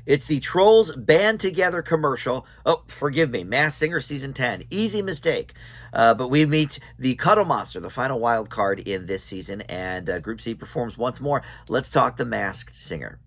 It's the Trolls Band Together commercial. Oh, forgive me, Masked Singer Season 10. Easy mistake. But we meet the Cuddle Monster, the final wild card in this season, and Group C performs once more. Let's talk the Masked Singer.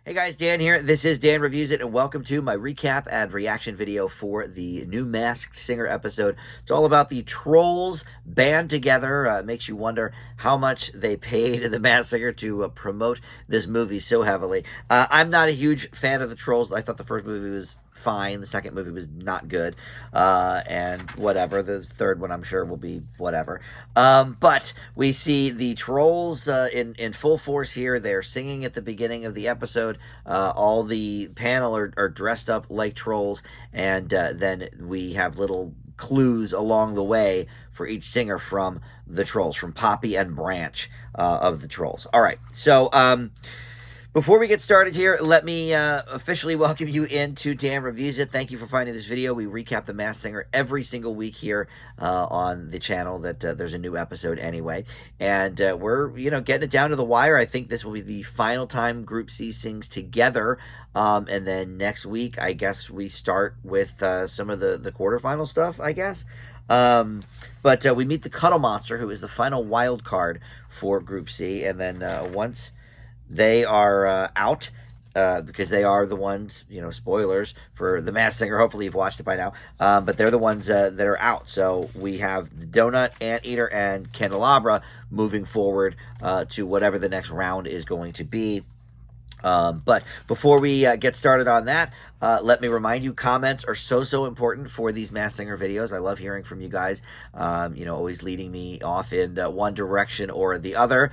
Hey guys, Dan here. This is Dan Reviews It, and welcome to my recap and reaction video for the new Masked Singer episode. It's all about the Trolls band together. Makes you wonder how much they paid the Masked Singer to promote this movie so heavily. I'm not a huge fan of the Trolls. I thought the first movie was fine. The second movie was not good. And whatever. The third one, I'm sure, will be whatever. But we see the Trolls in full force here. They're singing at the beginning of the episode. All the panel are dressed up like trolls. And then we have little clues along the way for each singer from the Trolls, from Poppy and Branch of the Trolls. All right. So, before we get started here, let me officially welcome you into Dan Reviews It. Thank you for finding this video. We recap the Masked Singer every single week here on the channel. That there's a new episode anyway, and we're getting it down to the wire. I think this will be the final time Group C sings together, and then next week I guess we start with some of the quarterfinal stuff. I guess. But we meet the Cuddle Monster, who is the final wild card for Group C, and then once they are out, because they are the ones, spoilers for the Masked Singer. Hopefully you've watched it by now. But they're the ones that are out. So we have the Donut, Anteater, and Candelabra moving forward to whatever the next round is going to be. But before we get started on that, let me remind you, comments are so important for these Masked Singer videos. I love hearing from you guys, always leading me off in one direction or the other.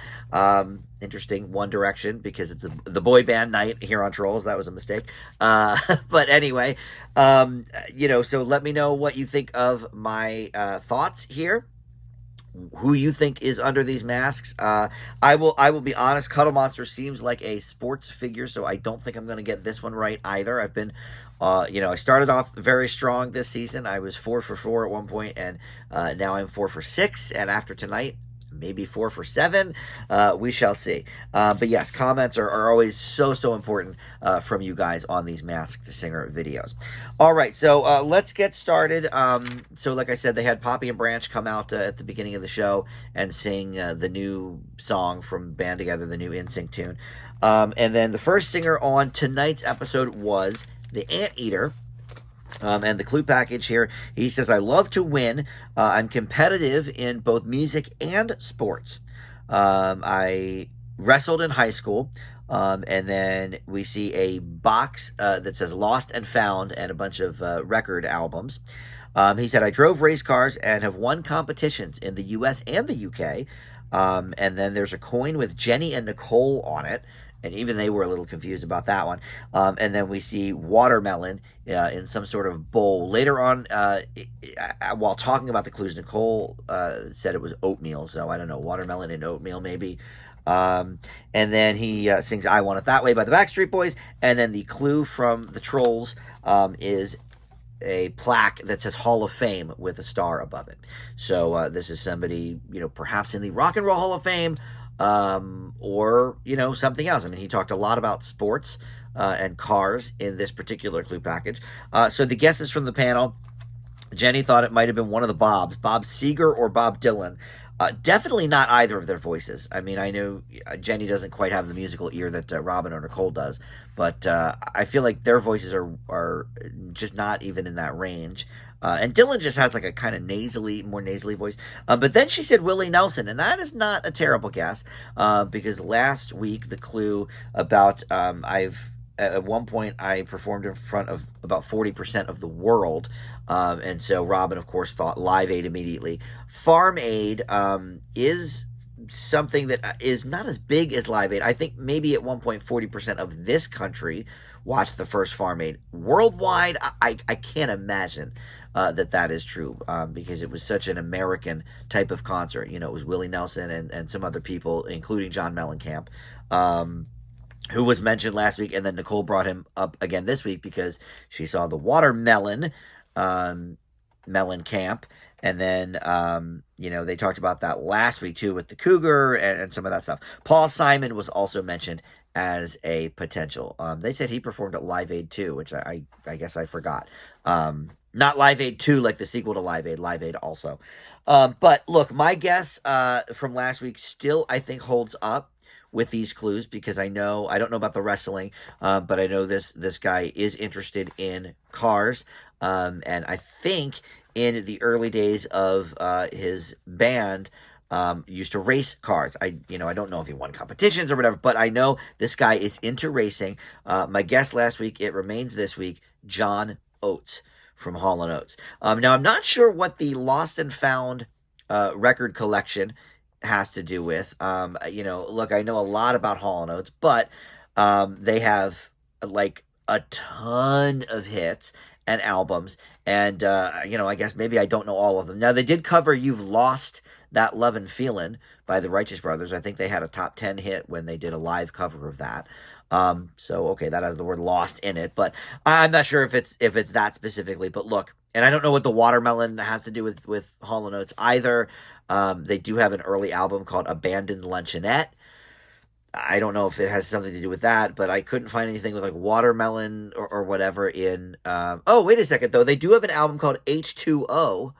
Interesting, One Direction, because it's the boy band night here on Trolls. That was a mistake. But anyway, so let me know what you think of my thoughts here. Who you think is under these masks. I will be honest, Cuddle Monster seems like a sports figure, so I don't think I'm going to get this one right either. I've been, I started off very strong this season. I was 4 for 4 at one point, and now I'm 4 for 6, and after tonight, maybe 4 for 7. We shall see. But yes, comments are always so important from you guys on these Masked Singer videos. All right, so let's get started. So like I said, they had Poppy and Branch come out at the beginning of the show and sing the new song from Band Together, the new NSYNC tune. And then the first singer on tonight's episode was the Anteater. And the clue package here, he says, I love to win. I'm competitive in both music and sports. I wrestled in high school. And then we see a box that says Lost and Found and a bunch of record albums. He said, I drove race cars and have won competitions in the U.S. and the U.K. And then there's a coin with Jenny and Nicole on it. And even they were a little confused about that one. And then we see watermelon in some sort of bowl. Later on, while talking about the clues, Nicole said it was oatmeal. So I don't know, watermelon and oatmeal maybe. And then he sings I Want It That Way by the Backstreet Boys. And then the clue from the Trolls is a plaque that says Hall of Fame with a star above it. So this is somebody, perhaps in the Rock and Roll Hall of Fame, or, something else. I mean, he talked a lot about sports and cars in this particular clue package. So the guesses from the panel, Jenny thought it might have been one of the Bobs, Bob Seger or Bob Dylan. Definitely not either of their voices. I mean, I know Jenny doesn't quite have the musical ear that Robin or Nicole does, but I feel like their voices are just not even in that range. And Dylan just has like a kind of more nasally voice. But then she said Willie Nelson, and that is not a terrible guess, because last week the clue about at one point I performed in front of about 40% of the world, and so Robin, of course, thought Live Aid immediately. Farm Aid is something that is not as big as Live Aid. I think maybe at one point 40% of this country watched the first Farm Aid. Worldwide, I can't imagine that is true, because it was such an American type of concert. It was Willie Nelson and some other people, including John Mellencamp, who was mentioned last week, and then Nicole brought him up again this week because she saw the watermelon Melon Camp. And then, they talked about that last week too with the Cougar and some of that stuff. Paul Simon was also mentioned as a potential. They said he performed at Live Aid 2, which I guess I forgot. Not Live Aid 2 like the sequel to Live Aid also. But look, my guess from last week still, I think, holds up with these clues because I don't know about the wrestling, but I know this guy is interested in cars. And I think in the early days of his band, used to race cars. I don't know if he won competitions or whatever, but I know this guy is into racing. My guess last week, it remains this week, John Oates from Hall & Oates. Now, I'm not sure what the Lost and Found record collection has to do with. Look, I know a lot about Hall & Oates, but they have like a ton of hits and albums, and I guess maybe I don't know all of them. Now, they did cover You've Lost That Lovin' Feelin' by the Righteous Brothers. I think they had a top 10 hit when they did a live cover of that. Okay, that has the word lost in it, but I'm not sure if it's that specifically. But look, and I don't know what the watermelon has to do with Hall & Oates either. They do have an early album called Abandoned Luncheonette. I don't know if it has something to do with that, but I couldn't find anything with like watermelon or whatever in. Oh, wait a second though. They do have an album called H2O.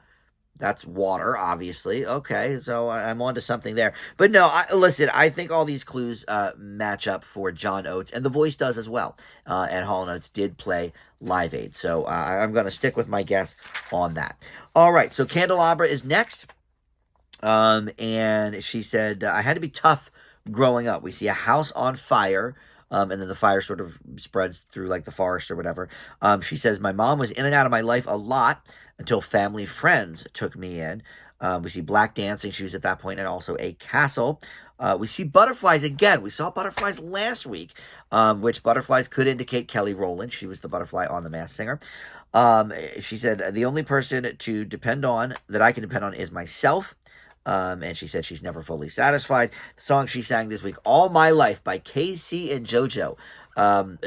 That's water, obviously. Okay, so I'm on to something there. But no, listen, I think all these clues match up for John Oates, and the voice does as well. And Hall & Oates did play Live Aid, so I'm going to stick with my guess on that. All right, so Candelabra is next. And she said, I had to be tough growing up. We see a house on fire, and then the fire sort of spreads through like the forest or whatever. She says, my mom was in and out of my life a lot until family friends took me in. We see black dancing. She was at that point, and also a castle. We see butterflies again. We saw butterflies last week, which butterflies could indicate Kelly Rowland. She was the butterfly on The Masked Singer. She said, the only person that I can depend on is myself. And she said she's never fully satisfied. The song she sang this week, All My Life by KC and JoJo.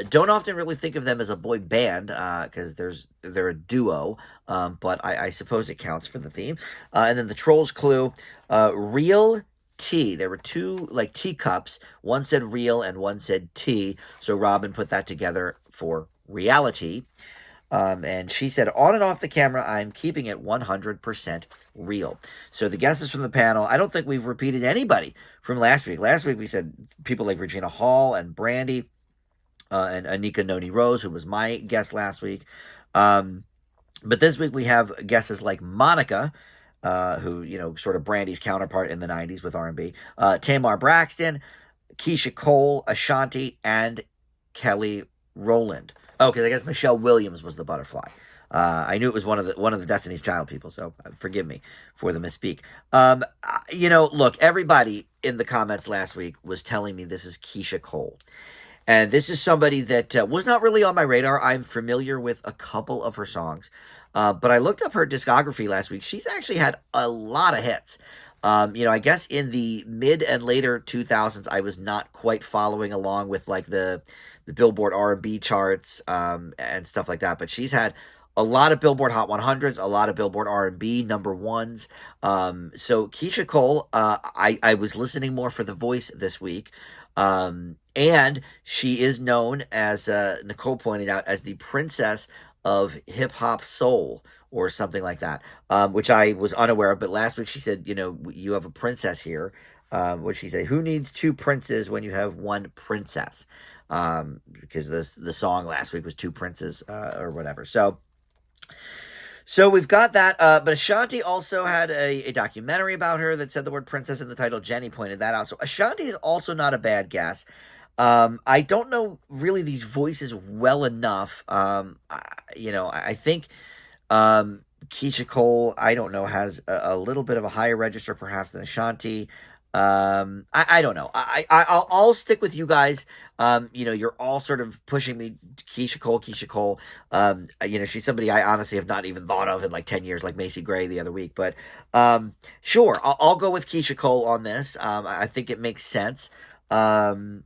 Don't often really think of them as a boy band because they're a duo, but I suppose it counts for the theme. And then the Trolls clue, real tea. There were two like teacups. One said real and one said tea. So Robin put that together for reality. And she said, on and off the camera, I'm keeping it 100% real. So the guesses from the panel, I don't think we've repeated anybody from last week. Last week we said people like Regina Hall and Brandy and Anika Noni Rose, who was my guest last week. But this week we have guesses like Monica, who, sort of Brandy's counterpart in the 90s with R&B, Tamar Braxton, Keisha Cole, Ashanti, and Kelly Rowland. Oh, because I guess Michelle Williams was the butterfly. I knew it was one of the Destiny's Child people, so forgive me for the misspeak. Look, everybody in the comments last week was telling me this is Keisha Cole. And this is somebody that was not really on my radar. I'm familiar with a couple of her songs. But I looked up her discography last week. She's actually had a lot of hits. I guess in the mid and later 2000s, I was not quite following along with like the Billboard R&B charts and stuff like that. But she's had a lot of Billboard Hot 100s, a lot of Billboard R&B number ones. So Keisha Cole, I was listening more for the voice this week. And she is known, as Nicole pointed out, as the princess of hip-hop soul or something like that, which I was unaware of. But last week she said, you have a princess here. What she say? Who needs two princes when you have one princess? Because the song last week was Two Princes or whatever. So we've got that. But Ashanti also had a documentary about her that said the word princess in the title. Jenny pointed that out. So Ashanti is also not a bad guess. I don't know really these voices well enough. I think Keisha Cole, I don't know, has a little bit of a higher register perhaps than Ashanti. I don't know. I'll stick with you guys. You're all sort of pushing me to Keisha Cole. She's somebody I honestly have not even thought of in like 10 years, like Macy Gray the other week. But sure, I'll go with Keisha Cole on this. I think it makes sense. The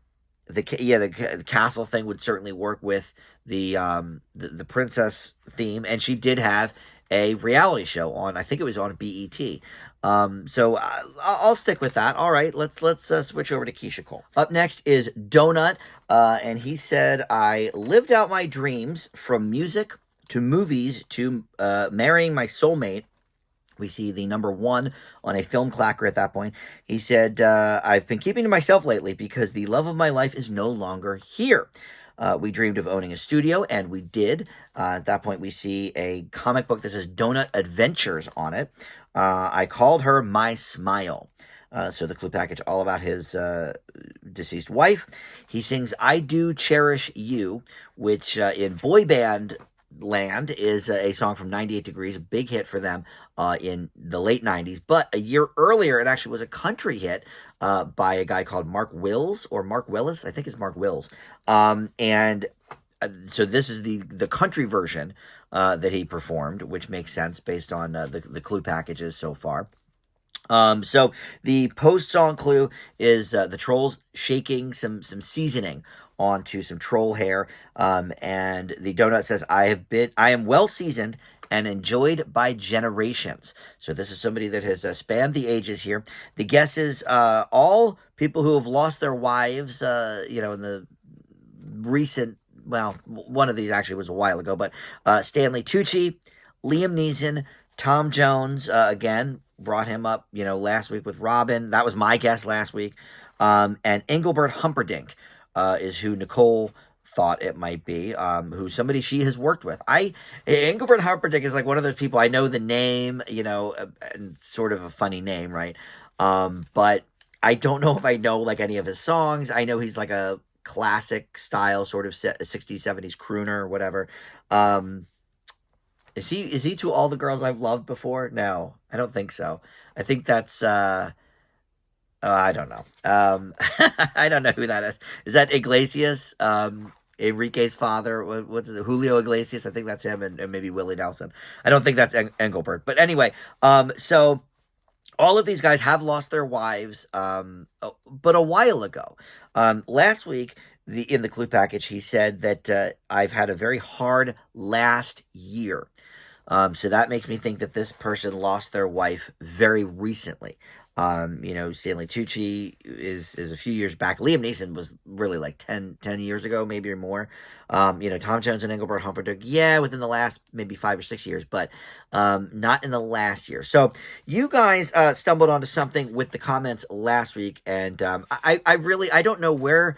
castle thing would certainly work with the princess theme, and she did have a reality show on, I think it was on BET. So I'll stick with that. All right, let's switch over to Keisha Cole. Up next is Donut, and he said, "I lived out my dreams from music to movies to marrying my soulmate." We see the number one on a film clacker at that point. He said, "I've been keeping to myself lately because the love of my life is no longer here." We dreamed of owning a studio, and we did. At that point, we see a comic book that says Donut Adventures on it. I called her My Smile. So the clue package, all about his deceased wife. He sings I Do Cherish You, which in boy band land is a song from 98 Degrees, a big hit for them in the late 90s. But a year earlier, it actually was a country hit by a guy called Mark Wills, or Mark Willis. I think it's Mark Wills. And so this is the country version that he performed, which makes sense based on the clue packages so far. So the post-song clue is the trolls shaking some seasoning onto some troll hair, and the donut says, I am well seasoned and enjoyed by generations. So this is somebody that has spanned the ages here. The guess is all people who have lost their wives, in the recent, well, one of these actually was a while ago, but Stanley Tucci, Liam Neeson, Tom Jones, again, brought him up, last week with Robin. That was my guess last week. And Engelbert Humperdinck is who Nicole thought it might be, who somebody she has worked with. Engelbert Humperdinck is like one of those people, I know the name, and sort of a funny name, right? But I don't know if I know like any of his songs. I know he's like a classic style sort of 60s, 70s crooner or whatever. Is he to All the Girls I've Loved Before? No, I don't think so. I think that's I don't know. I don't know who that is. Is that Iglesias? Enrique's father? What's it? Julio Iglesias? I think that's him, and maybe Willie Nelson. I don't think that's Engelbert. But anyway, so all of these guys have lost their wives, but a while ago. Last week, in the clue package, he said that I've had a very hard last year. So that makes me think that this person lost their wife very recently. Stanley Tucci is a few years back. Liam Neeson was really like 10 years ago, maybe or more. Tom Jones and Engelbert Humperdinck, yeah, within the last maybe 5 or 6 years, but not in the last year. So you guys stumbled onto something with the comments last week, and I don't know where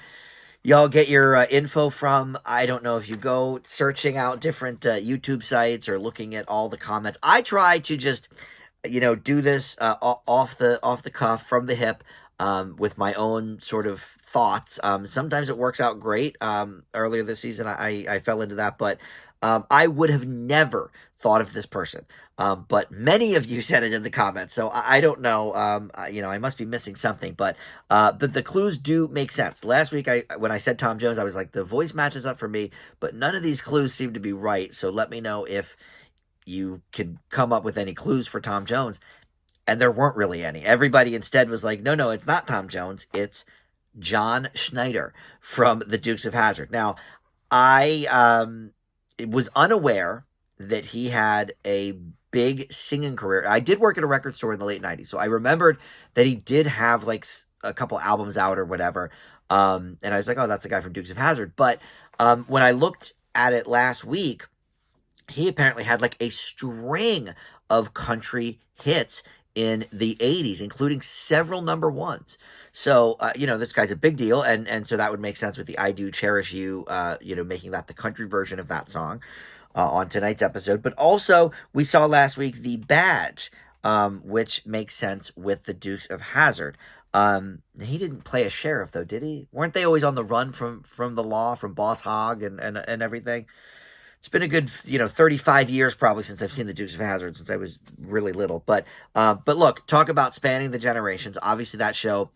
y'all get your info from. I don't know if you go searching out different YouTube sites or looking at all the comments. I try to just do this off the cuff, from the hip, with my own sort of thoughts. Sometimes it works out great. Earlier this season, I fell into that, but I would have never thought of this person. But many of you said it in the comments, so I don't know. I must be missing something, but the clues do make sense. Last week, when I said Tom Jones, I was like, the voice matches up for me, but none of these clues seem to be right. So let me know if you could come up with any clues for Tom Jones. And there weren't really any. Everybody instead was like, no, it's not Tom Jones. It's John Schneider from the Dukes of Hazzard. Now, I was unaware that he had a big singing career. I did work at a record store in the late 90s, so I remembered that he did have like a couple albums out or whatever. And I was like, oh, that's the guy from Dukes of Hazzard. But when I looked at it last week, he apparently had like a string of country hits in the 80s, including several number ones. So, this guy's a big deal. And so that would make sense with the I Do Cherish You, making that the country version of that song on tonight's episode. But also, we saw last week the badge, which makes sense with the Dukes of Hazzard. He didn't play a sheriff, though, did he? Weren't they always on the run from the law, from Boss Hogg and everything? It's been a good, 35 years probably since I've seen the Dukes of Hazzard, since I was really little. But look, talk about spanning the generations. Obviously, that show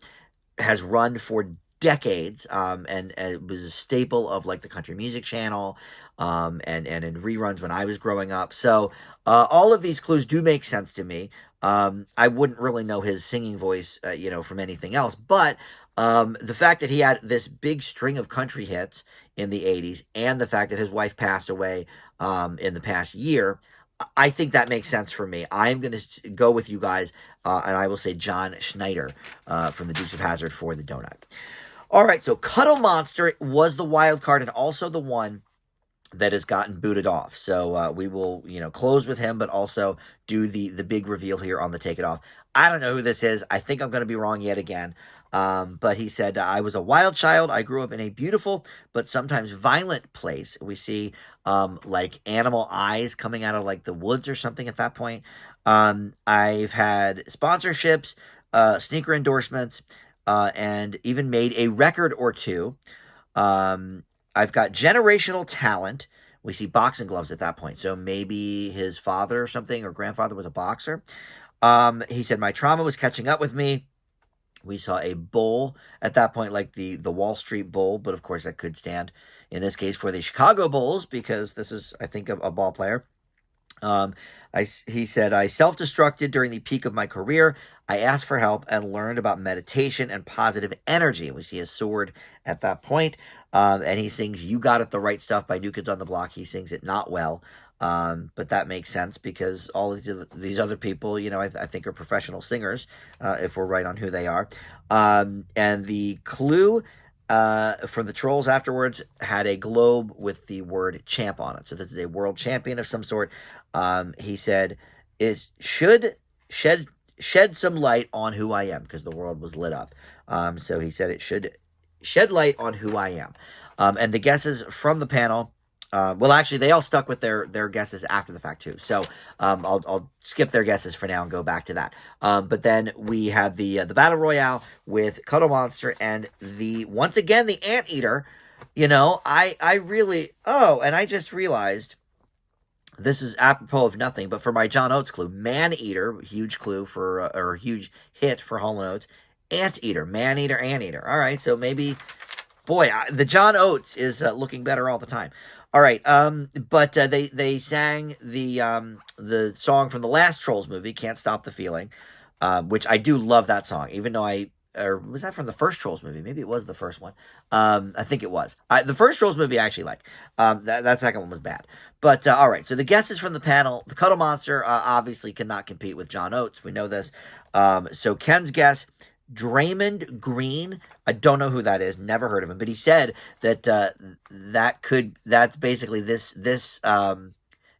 has run for decades, and it was a staple of like the Country Music Channel, and in reruns when I was growing up. So all of these clues do make sense to me. I wouldn't really know his singing voice, from anything else, but the fact that he had this big string of country hits in the 80s, and the fact that his wife passed away in the past year, I think that makes sense for me. I am going to go with you guys, and I will say John Schneider from the Dukes of Hazzard for the donut. All right, so Cuddle Monster was the wild card and also the one that has gotten booted off. So we will, close with him, but also do the big reveal here on the Take It Off. I don't know who this is. I think I'm going to be wrong yet again. But he said, I was a wild child. I grew up in a beautiful but sometimes violent place. We see like animal eyes coming out of like the woods or something at that point. I've had sponsorships, sneaker endorsements, and even made a record or two. I've got generational talent. We see boxing gloves at that point. So maybe his father or something or grandfather was a boxer. He said, my trauma was catching up with me. We saw a bull at that point, like the Wall Street Bull, but of course that could stand in this case for the Chicago Bulls because this is, I think, a ball player. He said, I self-destructed during the peak of my career. I asked for help and learned about meditation and positive energy. We see a sword at that point. And he sings You Got It, the Right Stuff by New Kids on the Block. He sings it not well. But that makes sense because all of these other people, I think are professional singers, if we're right on who they are. And the clue from the trolls afterwards had a globe with the word champ on it. So this is a world champion of some sort. He said, it should shed some light on who I am because the world was lit up. So he said it should shed light on who I am. And the guesses from the panel, well, actually, they all stuck with their guesses after the fact, too. So I'll skip their guesses for now and go back to that. But then we have the Battle Royale with Cuddle Monster and once again, the Anteater. I really... Oh, and I just realized... This is apropos of nothing, but for my John Oates clue, Man-Eater, huge clue for, or huge hit for Hall & Oates. Anteater, Man-Eater, Anteater. All right, so maybe... Boy, the John Oates is looking better all the time. All right, but they sang the song from the last Trolls movie, Can't Stop the Feeling, which I do love that song, even though or was that from the first Trolls movie? Maybe it was the first one. I think it was. The first Trolls movie I actually like. That second one was bad. But, all right, so the guesses from the panel, the Cuddle Monster obviously cannot compete with John Oates. We know this. So Ken's guess, Draymond Green. I don't know who that is. Never heard of him. But he said that that's basically this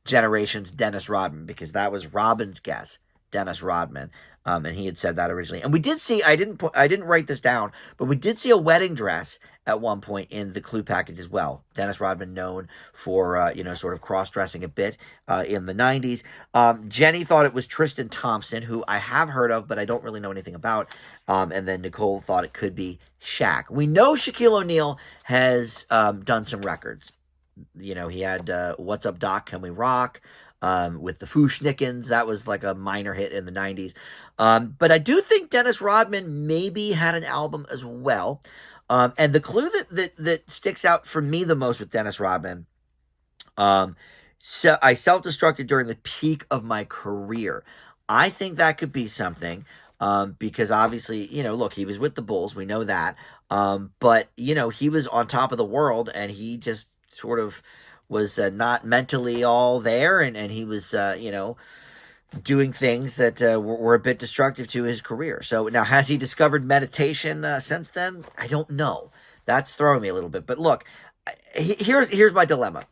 generation's Dennis Rodman, because that was Robin's guess, Dennis Rodman. And he had said that originally. And we did see, I didn't write this down, but we did see a wedding dress at one point in the clue package as well. Dennis Rodman, known for, sort of cross-dressing a bit in the 90s. Jenny thought it was Tristan Thompson, who I have heard of, but I don't really know anything about. And then Nicole thought it could be Shaq. We know Shaquille O'Neal has done some records. He had What's Up, Doc? Can We Rock? With the Fooshnickens. That was like a minor hit in the 90s. But I do think Dennis Rodman maybe had an album as well. And the clue that sticks out for me the most with Dennis Rodman, so I self-destructed during the peak of my career. I think that could be something, because obviously, look, he was with the Bulls. We know that. But, he was on top of the world, and he just sort of was not mentally all there, and he was, doing things that were a bit destructive to his career. So now, has he discovered meditation since then? I don't know. That's throwing me a little bit. But look, here's my dilemma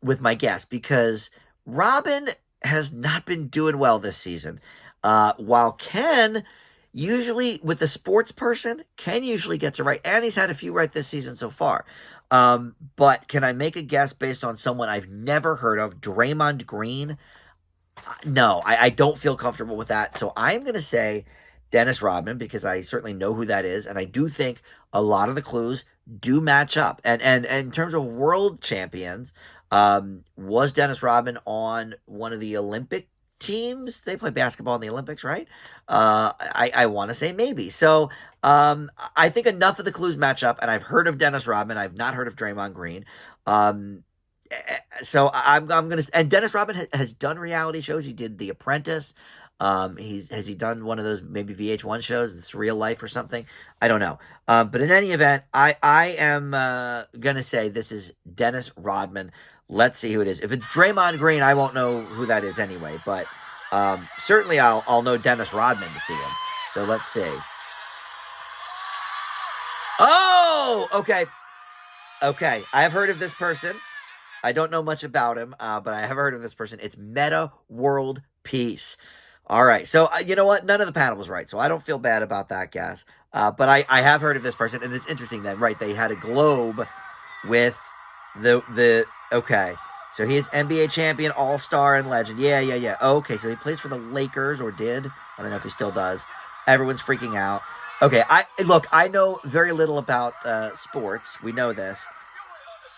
with my guess, because Robin has not been doing well this season, while Ken, usually with the sports person, Ken usually gets it right, and he's had a few right this season so far. But can I make a guess based on someone I've never heard of, Draymond Green? No, I don't feel comfortable with that. So I'm going to say Dennis Rodman, because I certainly know who that is. And I do think a lot of the clues do match up. And in terms of world champions, was Dennis Rodman on one of the Olympic teams? They play basketball in the Olympics, right? I want to say maybe. So I think enough of the clues match up. And I've heard of Dennis Rodman. I've not heard of Draymond Green. So I'm gonna, and Dennis Rodman has done reality shows. He did The Apprentice. Has he done one of those maybe VH1 shows, It's Real Life or something? I don't know. But in any event, I am gonna say this is Dennis Rodman. Let's see who it is. If it's Draymond Green, I won't know who that is anyway. But certainly I'll know Dennis Rodman to see him. So let's see. Oh, okay. Okay. I have heard of this person. I don't know much about him, but I have heard of this person. It's Meta World Peace. All right. So, you know what? None of the panel was right. So I don't feel bad about that, guys. But I have heard of this person. And it's interesting that, right, they had a globe with okay. So he is NBA champion, all-star, and legend. Yeah. Okay, so he plays for the Lakers, or did. I don't know if he still does. Everyone's freaking out. Okay, I know very little about sports. We know this.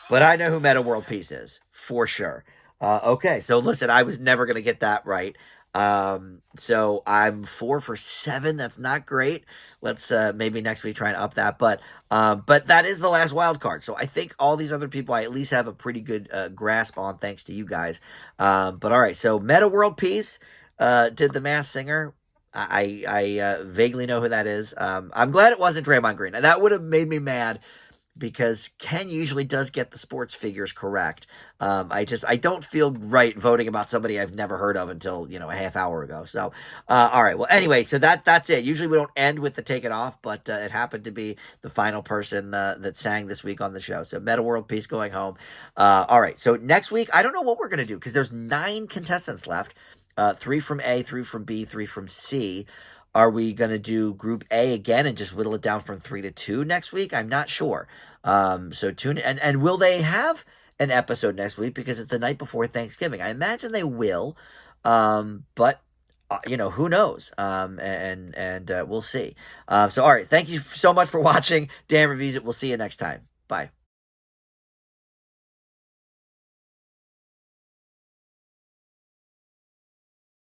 But I know who Meta World Peace is, for sure. Okay, so listen, I was never going to get that right. So I'm 4 for 7. That's not great. Let's maybe next week try and up that. But that is the last wild card. So I think all these other people I at least have a pretty good grasp on, thanks to you guys. But all right, so Meta World Peace did the Masked Singer. I vaguely know who that is. I'm glad it wasn't Draymond Green. That would have made me mad, because Ken usually does get the sports figures correct. I don't feel right voting about somebody I've never heard of until, a half hour ago. So, all right. Well, anyway, so that's it. Usually we don't end with the take it off, but it happened to be the final person that sang this week on the show. So Meta World Peace going home. All right. So next week, I don't know what we're going to do, because there's 9 contestants left. 3 from A, 3 from B, 3 from C. Are we going to do Group A again and just whittle it down from 3 to 2 next week? I'm not sure. So tune in. And will they have an episode next week, because it's the night before Thanksgiving? I imagine they will. But who knows? And we'll see. So all right, thank you so much for watching Dan Reviews It. We'll see you next time. Bye.